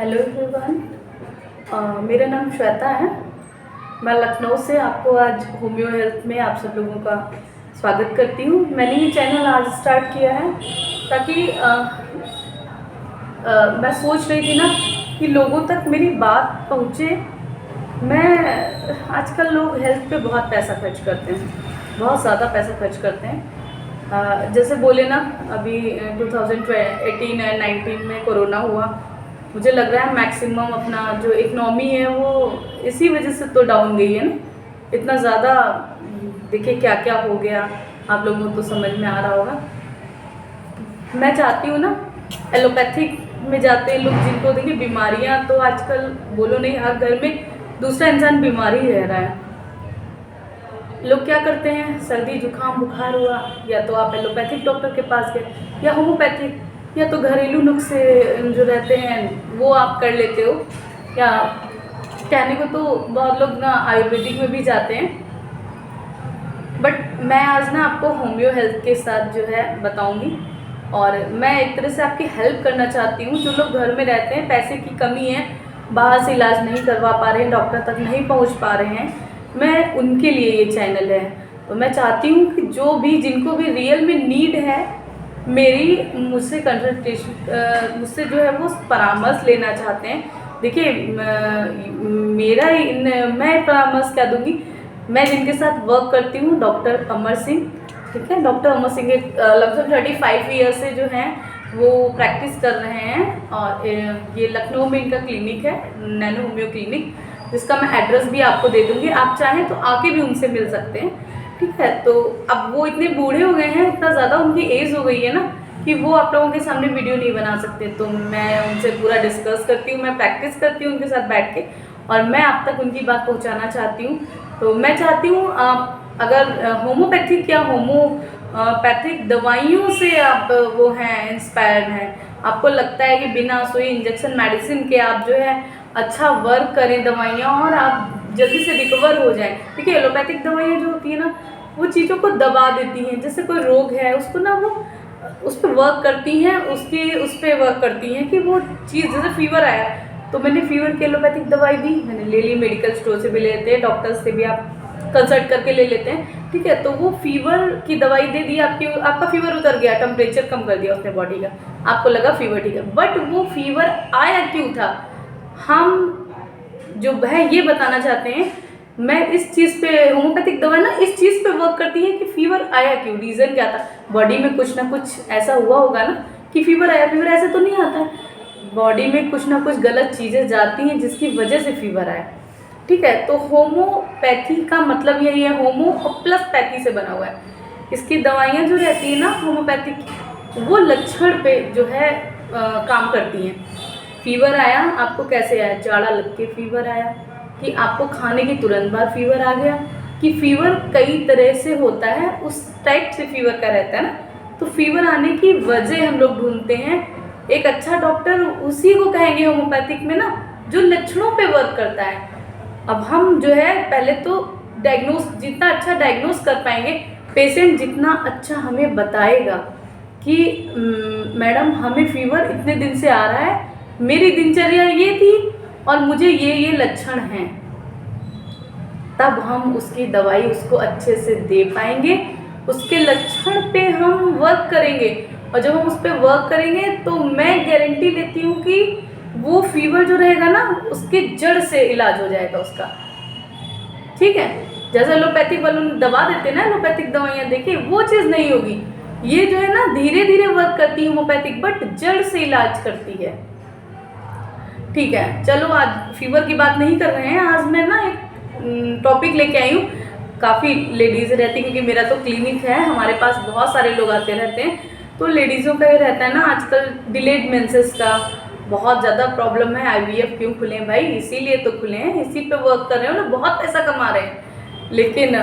Hello everyone. मेरा नाम श्वेता है। मैं लखनऊ से आपको आज होम्यो हेल्थ में आप सब लोगों का स्वागत करती हूँ। मैंने ये चैनल आज स्टार्ट किया है ताकि मैं सोच रही थी ना कि लोगों तक मेरी बात पहुँचे। आजकल लोग हेल्थ पे बहुत पैसा खर्च करते हैं, बहुत ज़्यादा पैसा खर्च करते हैं। जैसे बोले ना, अभी 2018 एंड 19 में कोरोना हुआ। मुझे लग रहा है मैक्सिमम अपना जो इकनॉमी है वो इसी वजह से तो डाउन गई है ना। इतना ज़्यादा देखिए क्या क्या हो गया, आप लोगों को तो समझ में आ रहा होगा। मैं चाहती हूँ ना, एलोपैथिक में जाते हैं लोग जिनको देखिए बीमारियाँ तो आजकल बोलो नहीं, हर घर में दूसरा इंसान बीमार ही रह रहा है। लोग क्या करते हैं, सर्दी जुकाम बुखार हुआ, या तो आप एलोपैथिक डॉक्टर के पास गए, या होम्योपैथिक, या तो घरेलू नुस्खे जो रहते हैं वो आप कर लेते हो, या कहने को तो बहुत लोग ना आयुर्वेदिक में भी जाते हैं। बट मैं आज ना आपको होम्यो हेल्थ के साथ जो है बताऊंगी, और मैं एक तरह से आपकी हेल्प करना चाहती हूँ। जो लोग घर में रहते हैं, पैसे की कमी है, बाहर से इलाज नहीं करवा पा रहे हैं, डॉक्टर तक नहीं पहुँच पा रहे हैं, मैं उनके लिए ये चैनल है। तो मैं चाहती हूँ कि जो भी जिनको भी रियल में नीड है, मुझसे कंसल्टेशन, मुझसे जो है वो परामर्श लेना चाहते हैं। देखिए मैं परामर्श क्या दूंगी, मैं जिनके साथ वर्क करती हूँ, डॉक्टर अमर सिंह, ठीक है। डॉक्टर अमर सिंह लगभग 35 ईयर से जो हैं वो प्रैक्टिस कर रहे हैं, और ये लखनऊ में इनका क्लिनिक है, नैनो होम्यो क्लिनिक, जिसका मैं एड्रेस भी आपको दे दूंगी। आप चाहें तो आके भी उनसे मिल सकते हैं, ठीक है। तो अब वो इतने बूढ़े हो गए हैं, इतना ज़्यादा उनकी एज हो गई है ना कि वो आप लोगों के सामने वीडियो नहीं बना सकते। तो मैं उनसे पूरा डिस्कस करती हूँ, मैं प्रैक्टिस करती हूँ उनके साथ बैठ के, और मैं आप तक उनकी बात पहुँचाना चाहती हूँ। तो मैं चाहती हूँ आप अगर होम्योपैथिक या होम्योपैथिक दवाइयों से आप वो हैं इंस्पायर्ड हैं, आपको लगता है कि बिना सुई इंजेक्शन मेडिसिन के आप जो है अच्छा वर्क करें दवाइयाँ, और आप जल्दी से रिकवर हो जाएं। देखिए एलोपैथिक दवाइयाँ जो होती है ना, वो चीज़ों को दबा देती हैं। जैसे कोई रोग है उसको ना वो उस पर वर्क करती हैं, उस पर वर्क करती हैं कि वो चीज़, जैसे फीवर आया तो मैंने फीवर की एलोपैथिक दवाई दी, मैंने ले ली, मेडिकल स्टोर से भी लेते हैं, डॉक्टर से भी आप कंसल्ट करके ले लेते हैं, ठीक है। तो वो फीवर की दवाई दे दी, आपका फीवर उतर गया, टेम्परेचर कम कर दिया उसने बॉडी का, आपको लगा फीवर ठीक है, बट वो फीवर आया क्यों था, हम जो है ये बताना चाहते हैं। मैं इस चीज़ पे, होम्योपैथिक दवा ना इस चीज़ पे वर्क करती है कि फीवर आया क्यों, रीज़न क्या था, बॉडी में कुछ ना कुछ ऐसा हुआ होगा ना कि फीवर आया। फीवर ऐसे तो नहीं आता है, बॉडी में कुछ ना कुछ गलत चीज़ें जाती हैं जिसकी वजह से फीवर आया, ठीक है। तो होम्योपैथी का मतलब यही है, होमो और प्लस पैथी से बना हुआ है। इसकी दवाइयाँ जो रहती है ना होम्योपैथिक, वो लक्षण पे जो है काम करती हैं। फीवर आया, आपको कैसे आया, जाड़ा लग के फीवर आया, कि आपको खाने के तुरंत बाद फीवर आ गया, कि फीवर कई तरह से होता है, उस टाइप से फीवर का रहता है ना। तो फीवर आने की वजह हम लोग ढूंढते हैं। एक अच्छा डॉक्टर उसी को कहेंगे होम्योपैथिक में ना जो लक्षणों पे वर्क करता है। अब हम जो है पहले तो जितना अच्छा डायग्नोस कर पाएंगे, पेशेंट जितना अच्छा हमें बताएगा कि मैडम हमें फीवर इतने दिन से आ रहा है, मेरी दिनचर्या ये थी और मुझे ये लक्षण हैं, तब हम उसकी दवाई उसको अच्छे से दे पाएंगे, उसके लक्षण पे हम वर्क करेंगे। और जब हम उस पर वर्क करेंगे तो मैं गारंटी देती हूँ कि वो फीवर जो रहेगा ना उसके जड़ से इलाज हो जाएगा उसका, ठीक है। जैसे एलोपैथिक वालों दबा देते ना, एलोपैथिक दवाइयाँ, देखिए वो चीज़ नहीं होगी। ये जो है ना धीरे धीरे वर्क करती है होम्योपैथिक, बट जड़ से इलाज करती है, ठीक है। चलो आज फीवर की बात नहीं कर रहे हैं, आज मैं ना एक टॉपिक लेके आई हूँ। काफ़ी लेडीज़ रहती हैं, क्योंकि मेरा तो क्लिनिक है, हमारे पास बहुत सारे लोग आते रहते हैं। तो लेडीज़ों का ये रहता है ना, आजकल डिलेड मेंसेस का बहुत ज़्यादा प्रॉब्लम है। IVF क्यों खुले हैं भाई, इसीलिए तो खुले हैं, इसी पे वर्क कर रहे हो ना, बहुत पैसा कमा रहे हैं। लेकिन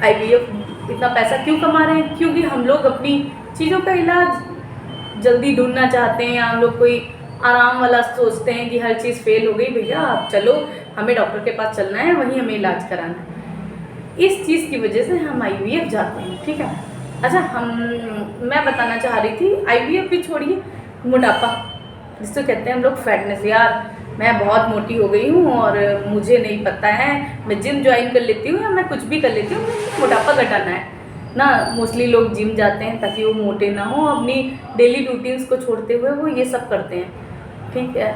IVF इतना पैसा क्यों कमा रहे हैं, क्योंकि हम लोग अपनी चीज़ों का इलाज जल्दी ढूंढना चाहते हैं, या हम लोग कोई आराम वाला सोचते हैं कि हर चीज़ फेल हो गई भैया, आप चलो हमें डॉक्टर के पास चलना है, वहीं हमें इलाज कराना है। इस चीज़ की वजह से हम IVF जाते हैं, ठीक है। अच्छा, मैं बताना चाह रही थी, IVF भी छोड़िए, मोटापा, जिसको कहते हैं हम लोग फैटनेस। यार मैं बहुत मोटी हो गई हूँ और मुझे नहीं पता है, मैं जिम ज्वाइन कर लेती हूँ या मैं कुछ भी कर लेती हूँ, मुझे मोटापा घटाना है ना। मोस्टली लोग जिम जाते हैं ताकि वो मोटे ना हो, अपनी डेली रूटीन्स को छोड़ते हुए वो ये सब करते हैं, ठीक है।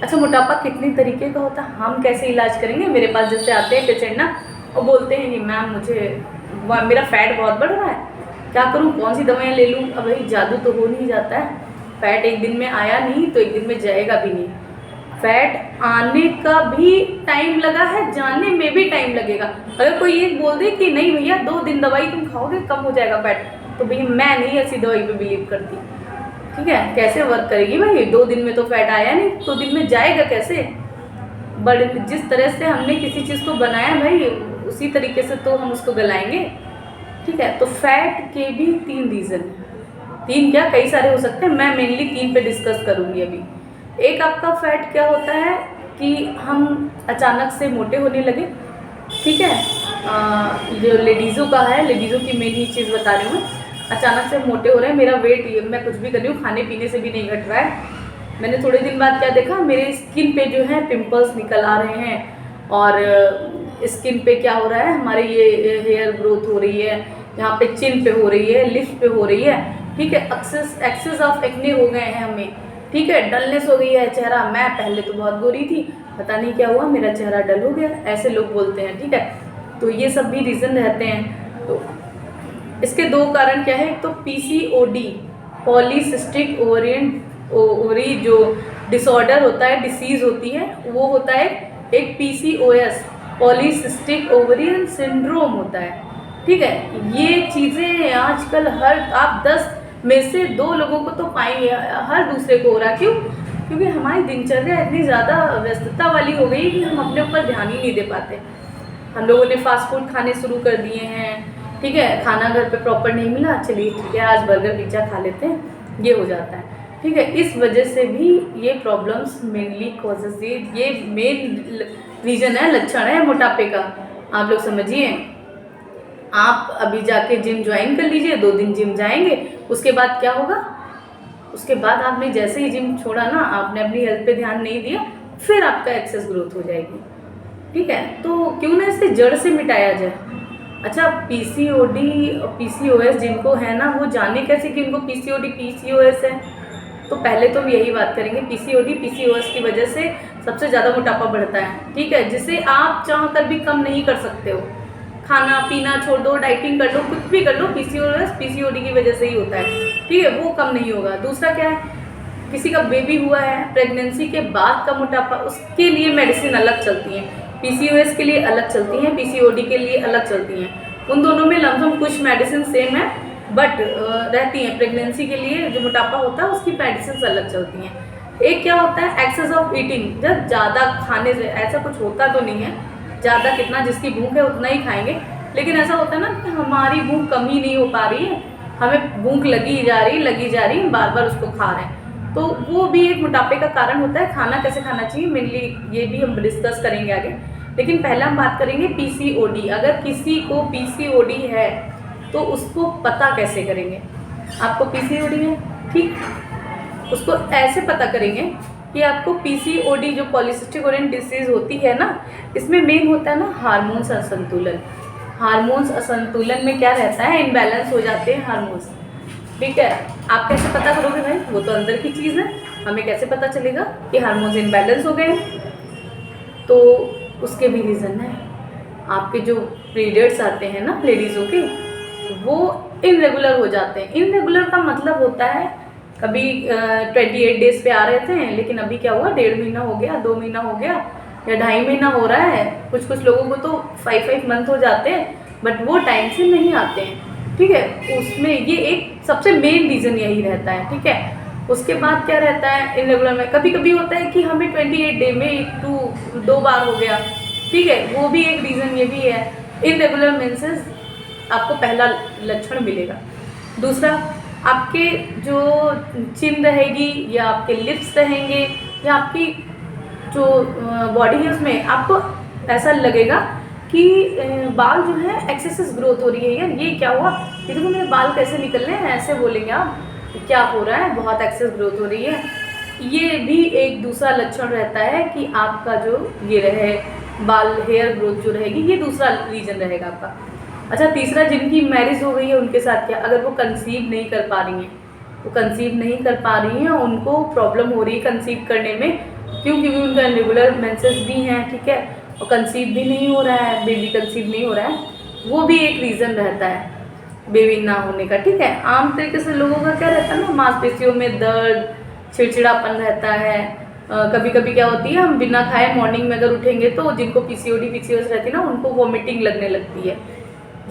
अच्छा, मोटापा कितनी तरीके का होता है, हम कैसे इलाज करेंगे। मेरे पास जैसे आते हैं पेशेंट ना, वो बोलते हैं कि मैम मेरा फैट बहुत बढ़ रहा है, क्या करूँ, कौन सी दवाइयाँ ले लूँ। अब भाई जादू तो हो नहीं जाता है, फैट एक दिन में आया नहीं तो एक दिन में जाएगा भी नहीं। फैट आने का भी टाइम लगा है, जाने में भी टाइम लगेगा। अगर कोई ये बोल दे कि नहीं भैया 2 दिन दवाई तुम खाओगे कम हो जाएगा फैट, तो भैया मैं नहीं ऐसी दवाई पे बिलीव करती, ठीक है। कैसे वर्क करेगी भाई, 2 दिन में तो फैट आया नहीं, 2 दिन में जाएगा कैसे। बट जिस तरह से हमने किसी चीज़ को बनाया भाई, उसी तरीके से तो हम उसको गलाएंगे, ठीक है। तो फैट के भी 3 रीज़न हैं, 3 क्या कई सारे हो सकते हैं, मैं मेनली 3 पे डिस्कस करूँगी अभी। एक आपका फैट क्या होता है कि हम अचानक से मोटे होने लगे, ठीक है। जो लेडीज़ों का है, लेडीज़ों की मेन ही चीज़ बता रही हूँ मैं। अचानक से मोटे हो रहे हैं, मेरा वेट ये मैं कुछ भी कर रही हूँ, खाने पीने से भी नहीं घट रहा है। मैंने थोड़े दिन बाद क्या देखा, मेरे स्किन पे जो है पिंपल्स निकल आ रहे हैं, और स्किन पे क्या हो रहा है, हमारे ये हेयर ग्रोथ हो रही है, यहाँ पे चिन पे हो रही है, लिप्स पे हो रही है, ठीक है। एक्सेस ऑफ एक्ने हो गए हैं हमें, ठीक है। डलनेस हो गई है चेहरा। मैं पहले तो बहुत गोरी थी, पता नहीं क्या हुआ मेरा चेहरा डल हो गया, ऐसे लोग बोलते हैं, ठीक है। तो ये सब भी रीज़न रहते हैं। तो इसके 2 कारण क्या है, एक तो पीसीओडी, पॉलीसिस्टिक ओवरी जो डिसऑर्डर होता है, डिसीज़ होती है, वो होता है। एक पीसीओएस, पॉलीसिस्टिक ओवरियन सिंड्रोम होता है, ठीक है। ये चीज़ें आजकल आप 10 में से 2 लोगों को तो पाएंगे, हर दूसरे को हो रहा है। क्यों? क्योंकि हमारी दिनचर्या इतनी ज़्यादा व्यस्तता वाली हो गई कि हम अपने ऊपर ध्यान ही नहीं दे पाते। हम लोगों ने फास्ट फूड खाने शुरू कर दिए हैं, ठीक है। खाना घर पे प्रॉपर नहीं मिला, चलिए ठीक है आज बर्गर पिज्ज़ा खा लेते हैं, ये हो जाता है, ठीक है। इस वजह से भी ये प्रॉब्लम्स मेनली कॉजेज, ये मेन रीज़न है, लक्षण है मोटापे का, आप लोग समझिए। आप अभी जाके जिम ज्वाइन कर लीजिए, 2 दिन जिम जाएंगे, उसके बाद क्या होगा, उसके बाद आपने जैसे ही जिम छोड़ा ना, आपने अपनी हेल्थ पे ध्यान नहीं दिया, फिर आपका एक्सेस ग्रोथ हो जाएगी, ठीक है। तो क्यों ना इससे जड़ से मिटाया जाए। अच्छा, पीसीओडी और पीसीओएस जिनको है ना, वो जाने कैसे कि उनको पीसीओडी पीसीओएस है। तो पहले तो हम यही बात करेंगे, पीसीओडी पीसीओएस की वजह से सबसे ज़्यादा मोटापा बढ़ता है, ठीक है, जिसे आप चाह कर भी कम नहीं कर सकते हो। खाना पीना छोड़ दो, डाइटिंग कर लो, कुछ भी कर लो, पीसीओएस पीसीओडी की वजह से ही होता है, ठीक है, वो कम नहीं होगा। दूसरा क्या है, किसी का बेबी हुआ है, प्रेगनेंसी के बाद का मोटापा, उसके लिए मेडिसिन अलग चलती हैं, पीसीओएस के लिए अलग चलती हैं, पीसीओडी के लिए अलग चलती हैं। उन दोनों में लमसम कुछ मेडिसिन सेम है, बट रहती हैं। प्रेगनेंसी के लिए जो मोटापा होता है उसकी मेडिसिन अलग चलती हैं। एक क्या होता है, एक्सेस ऑफ ईटिंग, जब ज़्यादा खाने से, ऐसा कुछ होता तो नहीं है, ज़्यादा कितना जिसकी भूख है उतना ही खाएंगे, लेकिन ऐसा होता है ना कि हमारी भूख कम ही नहीं हो पा रही है, हमें भूख लगी जा रही, बार बार उसको खा रहे हैं, तो वो भी एक मोटापे का कारण होता है। खाना कैसे खाना चाहिए मेनली ये भी हम डिस्कस करेंगे आगे, लेकिन पहले हम बात करेंगे पीसीओडी। अगर किसी को पीसीओडी है तो उसको पता कैसे करेंगे, आपको पीसीओडी है, ठीक, उसको ऐसे पता करेंगे कि आपको पीसीओडी जो पॉलीसिस्टिक ओवरियन डिसीज़ होती है ना, इसमें मेन होता है ना हार्मोन्स असंतुलन। हार्मोन्स असंतुलन में क्या रहता है, इनबैलेंस हो जाते हैं हार्मोन्स, ठीक है। आप कैसे पता करोगे भाई, वो तो अंदर की चीज़ है, हमें कैसे पता चलेगा कि हार्मोन्स इनबैलेंस हो गए। तो उसके भी रीज़न है, आपके जो पीरियड्स आते हैं ना लेडीज़ों के, वो इनरेगुलर हो जाते हैं। इनरेगुलर का मतलब होता है कभी 28 डेज पे आ रहे थे, लेकिन अभी क्या हुआ, 1.5 महीना हो गया, 2 महीना हो गया, या 2.5 महीना हो रहा है। कुछ लोगों को तो 5 मंथ हो जाते हैं, बट वो टाइम से नहीं आते हैं, ठीक है। उसमें ये एक सबसे मेन रीज़न यही रहता है, ठीक है। उसके बाद क्या रहता है इरेगुलर में, कभी कभी होता है कि हमें 28 डे में 2 बार हो गया, ठीक है, वो भी एक रीज़न ये भी है। इरेगुलर मेंसेस आपको पहला लक्षण मिलेगा। दूसरा, आपके जो चिन रहेगी, या आपके लिप्स रहेंगे, या आपकी जो बॉडी है उसमें आपको ऐसा लगेगा कि बाल जो है एक्सेसिव ग्रोथ हो रही है। यार ये क्या हुआ, ये देखो मेरे बाल कैसे निकल रहे हैं, ऐसे बोलेंगे आप, क्या हो रहा है, बहुत एक्सेस ग्रोथ हो रही है। ये भी एक दूसरा लक्षण रहता है कि आपका जो ये रहे बाल हेयर ग्रोथ जो रहेगी, ये दूसरा रीजन रहेगा आपका। अच्छा, तीसरा, जिनकी मैरिज हो गई है उनके साथ क्या, अगर वो कंसीव नहीं कर पा रही हैं, वो कंसीव नहीं कर पा रही हैं, उनको प्रॉब्लम हो रही है कंसीव करने में, क्योंकि उनका रेगुलर मेंसेस भी हैं, ठीक है, और कंसीव भी नहीं हो रहा है, बेबी कंसीव नहीं हो रहा है, वो भी एक रीज़न रहता है बेबी ना होने का, ठीक है। आम तरीके से लोगों का क्या रहता है ना, मांसपेशियों में दर्द, चिड़चिड़ापन रहता है। कभी कभी क्या होती है, हम बिना खाए मॉर्निंग में अगर उठेंगे तो जिनको पीसीओडी पीसीओएस रहती है ना, उनको वॉमिटिंग लगने लगती है,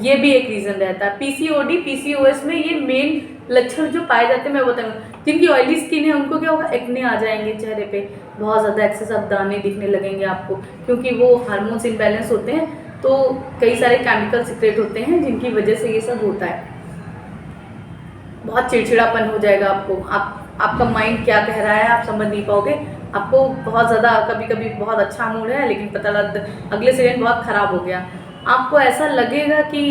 ये भी एक रीज़न रहता है। पीसीओडी पीसीओएस में ये मेन लक्षण जो पाए जाते हैं मैं बताऊँगी। जिनकी ऑयली स्किन है उनको क्या होगा, एक्ने आ जाएंगे चेहरे पे, बहुत ज़्यादा एक्सेस ऑफ दाने दिखने लगेंगे आपको, क्योंकि वो हार्मोन्स इम्बैलेंस होते हैं, तो कई सारे केमिकल सिक्रेट होते हैं जिनकी वजह से ये सब होता है। बहुत चिड़चिड़ापन हो जाएगा आपको, आपका माइंड क्या कह रहा है आप समझ नहीं पाओगे, आपको बहुत ज़्यादा, कभी कभी बहुत अच्छा मूड है लेकिन पता लग अगले सेकंड बहुत ख़राब हो गया। आपको ऐसा लगेगा कि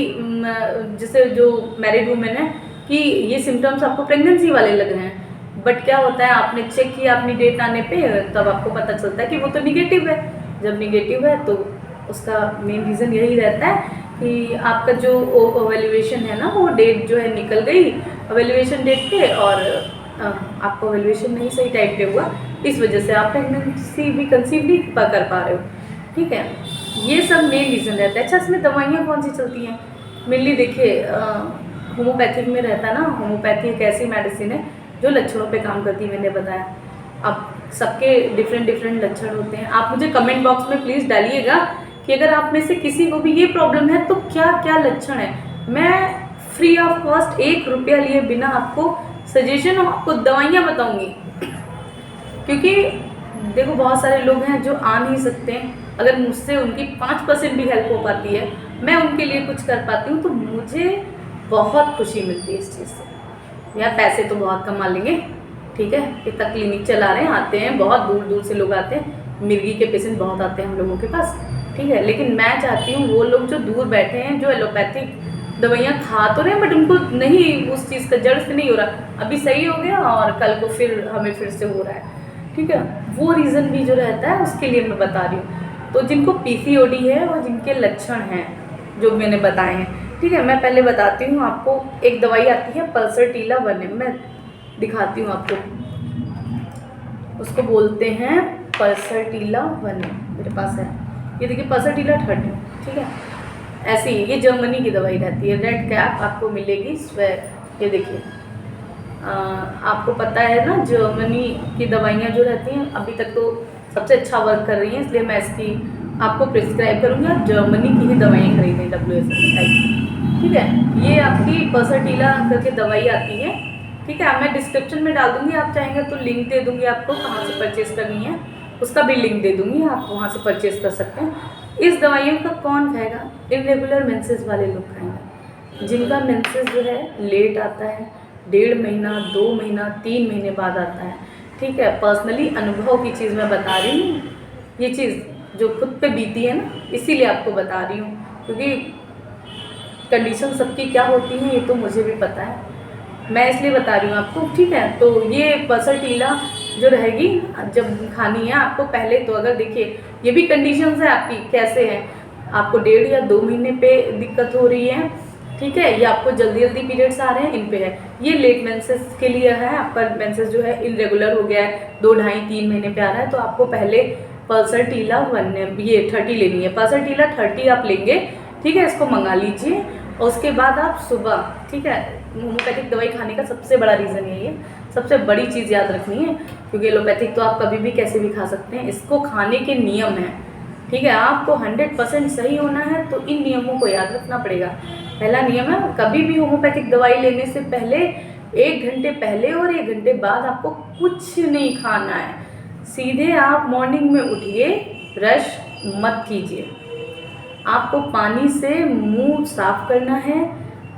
जैसे जो मैरिड वुमेन है कि ये सिम्टम्स आपको प्रेगनेंसी वाले लग रहे हैं, बट क्या होता है, आपने चेक किया अपनी डेट आने पे, तब आपको पता चलता है कि वो तो निगेटिव है। जब निगेटिव है तो उसका मेन रीज़न यही रहता है कि आपका जो ओवेल्युएशन है ना, वो डेट जो है निकल गई ओवेल्युएशन डेट पे, और आपको ओवेल्युएशन नहीं सही टाइप पे हुआ, इस वजह से आप प्रेगनेंसी भी कंसीव नहीं कर पा रहे हो, ठीक है। ये सब मेन रीज़न रहता है। अच्छा, इसमें दवाइयाँ कौन सी चलती हैं, मेनली देखिए होम्योपैथिक में रहता है ना, होम्योपैथी एक ऐसी मेडिसिन है जो लक्षणों पे काम करती है, मैंने बताया। अब सबके डिफरेंट डिफरेंट लक्षण होते हैं। आप मुझे कमेंट बॉक्स में प्लीज़ डालिएगा कि अगर आप में से किसी को भी ये प्रॉब्लम है तो क्या क्या लक्षण है। मैं फ्री ऑफ कॉस्ट 1 रुपया लिए बिना आपको सजेशन और आपको दवाइयाँ बताऊँगी, क्योंकि देखो बहुत सारे लोग हैं जो आ नहीं सकते हैं, अगर मुझसे उनकी 5% भी हेल्प हो पाती है, मैं उनके लिए कुछ कर पाती हूँ, तो मुझे बहुत खुशी मिलती है इस चीज़ से। यार पैसे तो बहुत कमा लेंगे, ठीक है, इतना क्लिनिक चला रहे हैं, आते हैं बहुत दूर दूर से लोग आते हैं, मिर्गी के पेशेंट बहुत आते हैं हम लोगों के पास, ठीक है, लेकिन मैं चाहती हूँ वो लोग जो दूर बैठे हैं, जो एलोपैथिक दवाइयाँ खा तो रहे हैं बट उनको नहीं, उस चीज़ का जड़ से नहीं हो रहा, अभी सही हो गया और कल को फिर हमें फिर से हो रहा है, ठीक है, वो रीज़न भी जो रहता है उसके लिए मैं बता रही हूँ। तो जिनको पीसीओडी है और जिनके लक्षण हैं जो मैंने बताए हैं, ठीक है, मैं पहले बताती हूँ आपको। एक दवाई आती है पल्सरटीला 1M, मैं दिखाती हूँ आपको, उसको बोलते हैं पल्सरटीला 1M, मेरे पास है, ये देखिए पल्सरटीला 30, ठीक है, ऐसी ये जर्मनी की दवाई रहती है, रेड कैप आपको मिलेगी स्वेर, ये देखिए आपको पता है ना जर्मनी की दवाइयाँ जो रहती हैं अभी तक तो सबसे अच्छा वर्क कर रही हैं, इसलिए मैं इसकी आपको प्रिस्क्राइब करूँगी, आप जर्मनी की ही दवाइयाँ खरीदें WHO टाइप, ठीक है। ये आपकी पल्सरटीला करके दवाई आती है, ठीक है, मैं डिस्क्रिप्शन में डाल दूँगी, आप चाहेंगे तो लिंक दे दूँगी आपको कहाँ से परचेज़ करनी है, उसका भी लिंक दे दूँगी, आप वहाँ से परचेज़ कर सकते हैं। इस दवाइयों का कौन खाएगा, इरेगुलर मेंसेस वाले लोग खाएंगे, जिनका मेंसेस जो है लेट आता है, 1.5 महीना 2 महीना 3 महीने बाद आता है, ठीक है। पर्सनली अनुभव की चीज़ मैं बता रही हूँ, ये चीज़ जो खुद पे बीती है ना, इसीलिए आपको बता रही हूँ, क्योंकि कंडीशन सबकी क्या होती है ये तो मुझे भी पता है, मैं इसलिए बता रही हूँ आपको, ठीक है। तो ये पल्सरटीला जो रहेगी जब खानी है आपको, पहले तो अगर देखिए ये भी कंडीशंस है आपकी कैसे हैं, आपको 1.5 या 2 महीने पे दिक्कत हो रही है, ठीक है, ये आपको जल्दी जल्दी पीरियड्स आ रहे हैं, इन पे है। ये लेट मेंसेस के लिए है, आपका मेंसेस जो है इरेगुलर हो गया है, 2 ढाई 3 महीने पे आ रहा है, तो आपको पहले पल्सरटीला 1 ये 30 लेनी है, पल्सरटीला 30 आप लेंगे, ठीक है, इसको मंगा लीजिए, और उसके बाद आप सुबह, ठीक है, होम्योपैथिक दवाई खाने का सबसे बड़ा रीज़न यही है, सबसे बड़ी चीज़ याद रखनी है, क्योंकि एलोपैथिक तो आप कभी भी कैसे भी खा सकते हैं, इसको खाने के नियम हैं, ठीक है, आपको 100% सही होना है तो इन नियमों को याद रखना पड़ेगा। पहला नियम है, कभी भी होम्योपैथिक दवाई लेने से पहले 1 घंटे पहले और 1 घंटे बाद आपको कुछ नहीं खाना है, सीधे आप मॉर्निंग में उठिए, ब्रश मत कीजिए, आपको पानी से मुंह साफ करना है,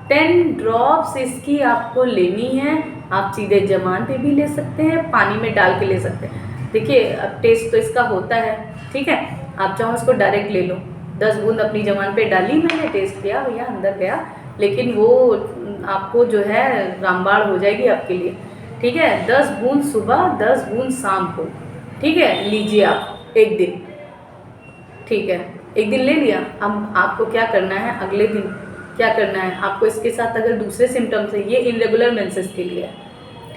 10 ड्रॉप्स इसकी आपको लेनी है, आप सीधे जमान पे भी ले सकते हैं, पानी में डाल के ले सकते हैं, देखिए अब टेस्ट तो इसका होता है, ठीक है, आप चाहो इसको डायरेक्ट ले लो, 10 बूंद अपनी जमान पे डाली, मैंने टेस्ट किया भैया अंदर गया, लेकिन वो आपको जो है रामबाण हो जाएगी आपके लिए, ठीक है, 10 बूंद सुबह 10 बूंद शाम को, ठीक है, लीजिए आप एक दिन, ठीक है, एक दिन ले लिया। अब आपको क्या करना है, अगले दिन क्या करना है आपको, इसके साथ अगर दूसरे सिम्टम्स है, ये इनरेगुलर मेंसेस के लिए है,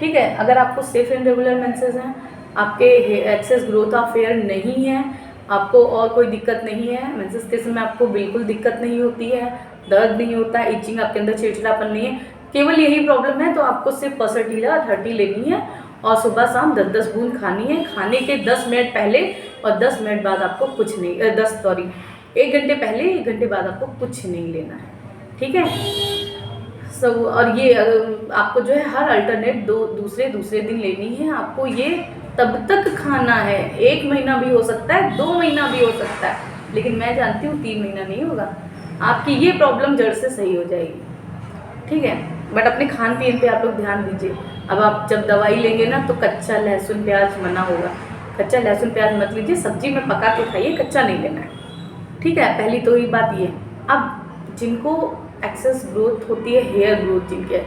ठीक है, अगर आपको सिर्फ इनरेगुलर मेंसेस हैं, आपके एक्सेस ग्रोथ ऑफ हेयर नहीं है, आपको और कोई दिक्कत नहीं है, मेंसेस के समय आपको बिल्कुल दिक्कत नहीं होती है, दर्द नहीं होता है, इचिंग, आपके अंदर चिड़चिड़ापन नहीं है, केवल यही प्रॉब्लम है, तो आपको सिर्फ पसटीला 30 लेनी है और सुबह शाम 10-10 बूंद खानी है। खाने के 10 मिनट पहले और 10 मिनट बाद आपको कुछ नहीं, 1 घंटे पहले 1 घंटे बाद आपको कुछ नहीं लेना है, ठीक है। सब और ये आपको जो है हर अल्टरनेट दूसरे दिन लेनी है आपको, ये तब तक खाना है, 1 महीना भी हो सकता है, 2 महीना भी हो सकता है, लेकिन मैं जानती हूँ 3 महीना नहीं होगा, आपकी ये प्रॉब्लम जड़ से सही हो जाएगी, ठीक है। बट अपने खान पीन पे आप लोग ध्यान दीजिए। अब आप जब दवाई लेंगे ना तो कच्चा लहसुन प्याज मना होगा, कच्चा लहसुन प्याज मत लीजिए, सब्जी में पका के खाइए, कच्चा नहीं लेना है, ठीक है। पहली तो ये बात ये। अब जिनको एक्सेस ग्रोथ होती है, हेयर ग्रोथ जिनके है,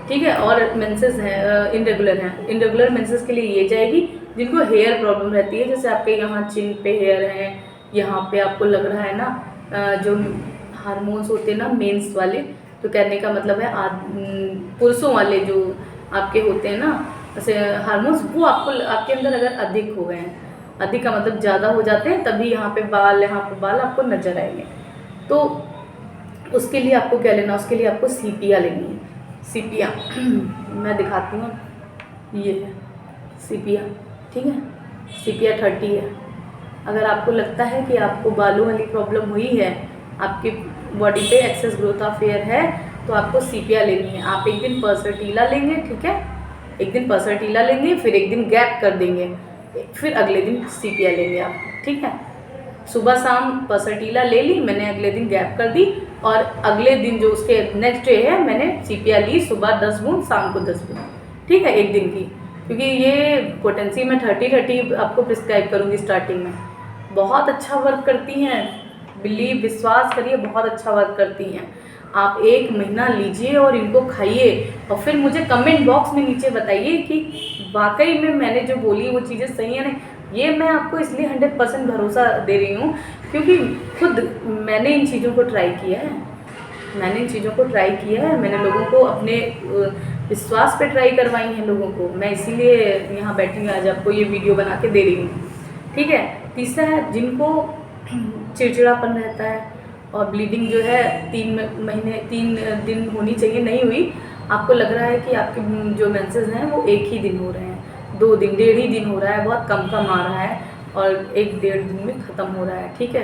ठीक है, और मेंसेस हैं, इनरेगुलर मेंसेस के लिए ये जाएगी। जिनको हेयर प्रॉब्लम रहती है, जैसे आपके यहाँ चिन पे हेयर हैं, यहाँ पे आपको लग रहा है ना जो हार्मोन्स होते हैं ना मेंस वाले, तो कहने का मतलब है पुरुषों वाले जो आपके होते हैं ना जैसे हार्मोन्स, वो आपके अंदर अगर अधिक हो गए हैं, अधिक का मतलब ज़्यादा हो जाते हैं, तभी यहाँ पे बाल आपको नजर आएंगे। तो उसके लिए आपको क्या लेना, उसके लिए आपको सीपिया लेनी है। सीपिया मैं दिखाती हूँ, ये है सीपिया, ठीक है, सीपिया 30 है। अगर आपको लगता है कि आपको बालों वाली प्रॉब्लम हुई है, आपकी बॉडी पे एक्सेस ग्रोथ ऑफ हेयर है, तो आपको सीपिया लेनी है। आप एक दिन परसटीला लेंगे, ठीक है, एक दिन परसटीला लेंगे, फिर एक दिन गैप कर देंगे, फिर अगले दिन सीपिया लेंगे आप, ठीक है। सुबह शाम परसटीला ले ली मैंने, अगले दिन गैप कर दी, और अगले दिन जो उसके नेक्स्ट डे है मैंने सीपिया ली, सुबह 10 बूंद शाम को 10 बूंद, ठीक है, एक दिन की। क्योंकि ये पोटेंसी में 30 आपको प्रिस्क्राइब करूँगी स्टार्टिंग में, बहुत अच्छा वर्क करती हैं, विश्वास करिए, बहुत अच्छा वर्क करती हैं। आप 1 महीना लीजिए और इनको खाइए, और फिर मुझे कमेंट बॉक्स में नीचे बताइए कि वाकई में मैंने जो बोली वो चीज़ें सही है नहीं। ये मैं आपको इसलिए 100% भरोसा दे रही हूँ क्योंकि खुद मैंने इन चीज़ों को ट्राई किया है, मैंने लोगों को अपने विश्वास पे ट्राई करवाई हैं लोगों को, मैं इसीलिए यहाँ बैठी हूँ, आज आपको ये वीडियो बना के दे रही हूँ, ठीक है। तीसरा है जिनको चिड़चिड़ापन रहता है और ब्लीडिंग जो है 3 दिन होनी चाहिए, नहीं हुई, आपको लग रहा है कि आपके जो मेंसेस हैं वो 1 ही दिन हो रहे हैं, 2 दिन, 1.5 ही दिन हो रहा है, बहुत कम आ रहा है, और 1-1.5 दिन में ख़त्म हो रहा है, ठीक है।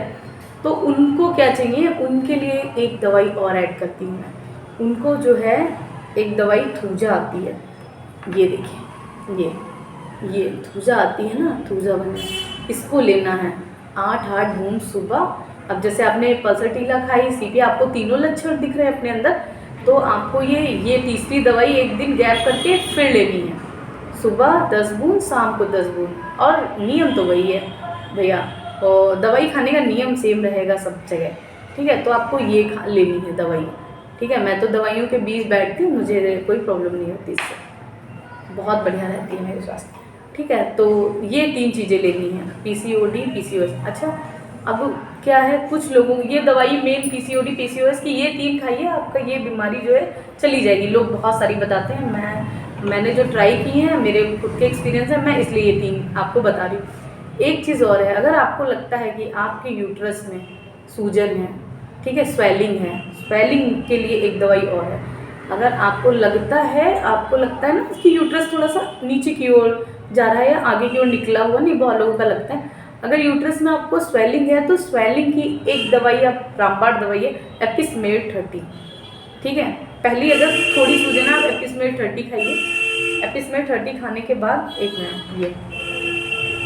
तो उनको क्या चाहिए, उनके लिए एक दवाई और ऐड करती हूँ मैं, उनको जो है एक दवाई थूजा आती है, ये देखिए, ये थूजा आती है ना, थूजा बने, इसको लेना है 8 बूंद सुबह। अब जैसे आपने पल्सटीला खाई, सीपिया, आपको तीनों लक्षण दिख रहे हैं अपने अंदर, तो आपको ये तीसरी दवाई एक दिन गैप करके फिर लेनी है, सुबह 10 बूंद शाम को 10 बूंद, और नियम तो वही है भैया, और दवाई खाने का नियम सेम रहेगा सब जगह, ठीक है। तो आपको ये लेनी है दवाई, ठीक है। मैं तो दवाइयों के बीच बैठती हूँ, मुझे कोई प्रॉब्लम नहीं होती इससे, बहुत बढ़िया रहती है मेरे स्वास्थ्य, ठीक है। तो ये 3 चीज़ें लेनी है, PCOD PCOS। अच्छा, अब क्या है, कुछ लोगों ये दवाई मेन PCOD PCOS की ये 3 खाइए, आपका ये बीमारी जो है चली जाएगी। लोग बहुत सारी बताते हैं, मैंने जो ट्राई की हैं, मेरे खुद के एक्सपीरियंस है, मैं इसलिए ये 3 आपको बता रही हूँ। एक चीज़ और है, अगर आपको लगता है कि आपके यूट्रस में सूजन है, ठीक है, स्वेलिंग के लिए एक दवाई और है। अगर आपको लगता है ना कि यूट्रस थोड़ा सा नीचे की ओर जा रहा है या आगे की ओर निकला हुआ, नहीं बहुत लोगों का लगता है, अगर यूट्रस में आपको स्वेलिंग है तो स्वेलिंग की एक दवाई, आप रामबाण दवाई है एपिसमेट 30, ठीक है। पहली अगर थोड़ी सूजन है, आप एपिसमेट 30 खाइए, एपिसमेट 30 खाने के बाद एक मिनट, ये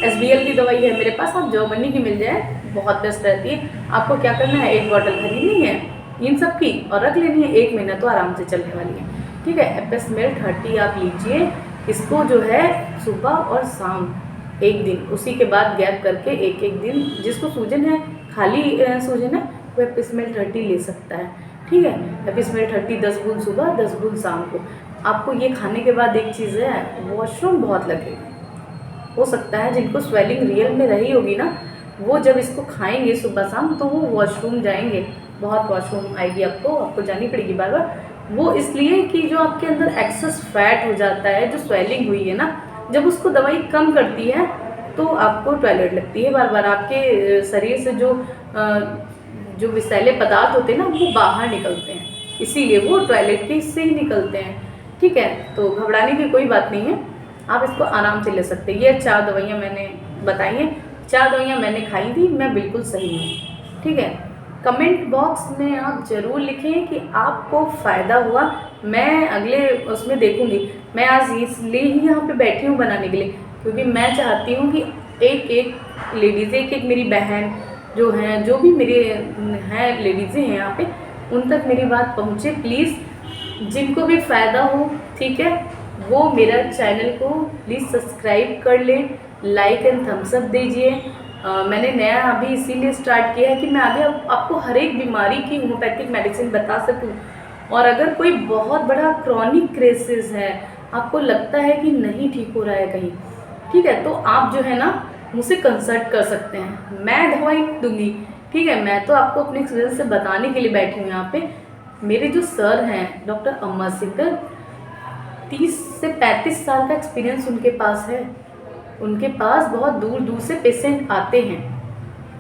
SBL की दवाई है मेरे पास, आप जर्मनी की मिल जाए, बहुत बेस्ट रहती है। आपको क्या करना है, 1 बॉटल खरीदनी है इन सब की और रख लेनी है, 1 महीना तो आराम से चलने वाली है, ठीक है। एपिसमेट 30 आप लीजिए, इसको जो है सुबह और शाम एक दिन, उसी के बाद गैप करके एक दिन, जिसको सूजन है, खाली सूजन है, वो एपिसमेट 30 ले सकता है, ठीक है। एपिसमेट 30 10 बूंद सुबह 10 बूंद शाम को, आपको ये खाने के बाद एक चीज़ है, वॉशरूम बहुत लगेगा। हो सकता है जिनको स्वेलिंग रियल में रही होगी ना, वो जब इसको खाएंगे सुबह शाम तो वो वॉशरूम जाएंगे, बहुत वॉशरूम आएगी, आपको जानी पड़ेगी बार बार। वो इसलिए कि जो आपके अंदर एक्सेस फैट हो जाता है, जो स्वेलिंग हुई है ना, जब उसको दवाई कम करती है तो आपको टॉयलेट लगती है बार बार। आपके शरीर से जो विषैले पदार्थ होते हैं ना, वो बाहर निकलते हैं, इसीलिए वो टॉयलेट के से ही निकलते हैं। ठीक है, तो घबराने की कोई बात नहीं है, आप इसको आराम से ले सकते हैं। ये 4 दवाइयाँ मैंने बताई हैं, 4 दवाइयाँ मैंने खाई थी, मैं बिल्कुल सही हूँ। ठीक है, कमेंट बॉक्स में आप ज़रूर लिखें कि आपको फ़ायदा हुआ। मैं अगले उसमें देखूँगी। मैं आज इसलिए ही यहाँ पे बैठी हूँ बनाने के लिए, क्योंकि मैं चाहती हूँ कि एक एक लेडीज़, एक एक मेरी बहन जो हैं, जो भी मेरे हैं लेडीज़ें हैं यहाँ पे, उन तक मेरी बात पहुँचे प्लीज़। जिनको भी फ़ायदा हो, ठीक है, वो मेरा चैनल को प्लीज़ सब्सक्राइब कर लें, लाइक एंड थम्स अप दीजिए। मैंने नया अभी इसीलिए स्टार्ट किया है कि मैं आगे आपको हर एक बीमारी की होम्योपैथिक मेडिसिन बता सकूं। और अगर कोई बहुत बड़ा क्रॉनिक क्रेसिस है, आपको लगता है कि नहीं ठीक हो रहा है कहीं, ठीक है, तो आप जो है ना मुझसे कंसल्ट कर सकते हैं, मैं दवाई दूंगी। ठीक है, मैं तो आपको अपने एक्सपीरियंस से बताने के लिए बैठी हूँ यहाँ पे। मेरे जो सर हैं डॉक्टर अमर सिंह, 30 से 35 साल का एक्सपीरियंस उनके पास है। उनके पास बहुत दूर दूर से पेशेंट आते हैं,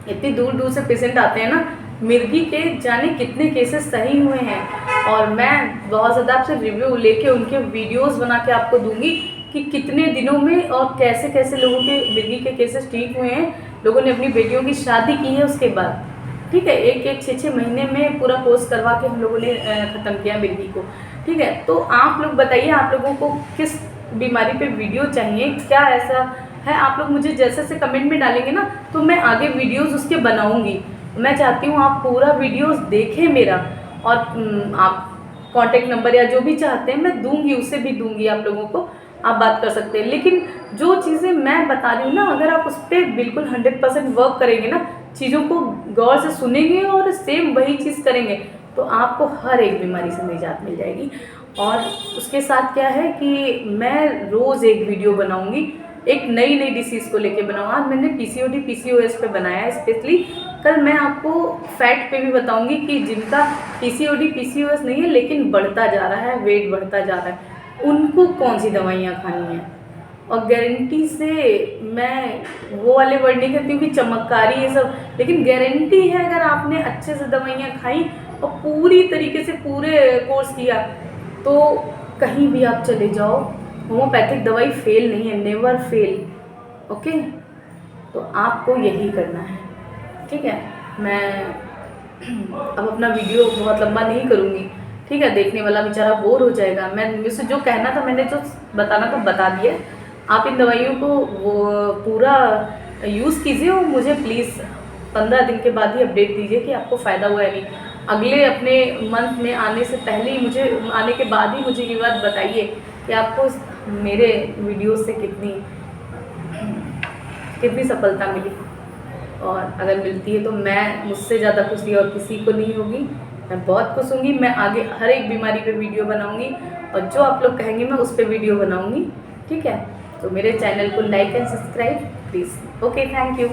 इतनी दूर दूर से पेशेंट आते हैं ना, मिर्गी के जाने कितने केसेस सही हुए हैं। और मैं बहुत ज़्यादा आपसे रिव्यू लेके उनके वीडियोस बना के आपको दूंगी कि कितने दिनों में और कैसे कैसे लोगों के मिर्गी के केसेस ठीक हुए हैं। लोगों ने अपनी बेटियों की शादी की है उसके बाद। ठीक है, एक 6 महीने में पूरा कोर्स करवा के हम लोगों ने ख़त्म किया मिर्गी को। ठीक है, तो आप लोग बताइए, आप लोगों को किस बीमारी पे वीडियो चाहिए, क्या ऐसा है, आप लोग मुझे जैसे से कमेंट में डालेंगे ना, तो मैं आगे वीडियोस उसके बनाऊंगी। मैं चाहती हूँ आप पूरा वीडियोस देखें मेरा, और आप कांटेक्ट नंबर या जो भी चाहते हैं मैं दूंगी, उसे भी दूंगी आप लोगों को, आप बात कर सकते हैं। लेकिन जो चीज़ें मैं बता रही हूँ ना, अगर आप उस पर बिल्कुल 100% वर्क करेंगे ना, चीज़ों को गौर से सुनेंगे और सेम वही चीज़ करेंगे, तो आपको हर एक बीमारी से निजात मिल जाएगी। और उसके साथ क्या है कि मैं रोज़ एक वीडियो बनाऊंगी, एक नई डिसीज़ को लेके बनाऊँ। आज मैंने PCOD PCOS पे बनाया है स्पेशली। कल मैं आपको फैट पे भी बताऊंगी कि जिनका PCOD PCOS नहीं है लेकिन बढ़ता जा रहा है, वेट बढ़ता जा रहा है, उनको कौन सी दवाइयाँ खानी हैं। और गारंटी से, मैं वो वाले वर्ड नहीं करती हूँ कि चमत्कारी ये सब, लेकिन गारंटी है अगर आपने अच्छे से दवाइयाँ खाई और पूरी तरीके से पूरे कोर्स किया, तो कहीं भी आप चले जाओ, होम्योपैथिक दवाई फेल नहीं है, नेवर फेल। ओके, तो आपको यही करना है। ठीक है, मैं अब अपना वीडियो बहुत लंबा नहीं करूँगी। ठीक है, देखने वाला बेचारा बोर हो जाएगा। मैं मुझसे जो कहना था, मैंने जो बताना था बता दिया। आप इन दवाइयों को वो पूरा यूज़ कीजिए और मुझे प्लीज़ 15 दिन के बाद ही अपडेट दीजिए कि आपको फ़ायदा हुआ है नहीं। अगले अपने मंथ में आने से पहले ही मुझे, आने के बाद ही मुझे ये बात बताइए कि आपको मेरे वीडियो से कितनी सफलता मिली। और अगर मिलती है तो मैं, मुझसे ज़्यादा खुशी और किसी को नहीं होगी। मैं बहुत खुश होंगी। मैं आगे हर एक बीमारी पे वीडियो बनाऊंगी, और जो आप लोग कहेंगे मैं उस पर वीडियो बनाऊंगी। ठीक है, तो मेरे चैनल को like and subscribe please. Okay, thank you.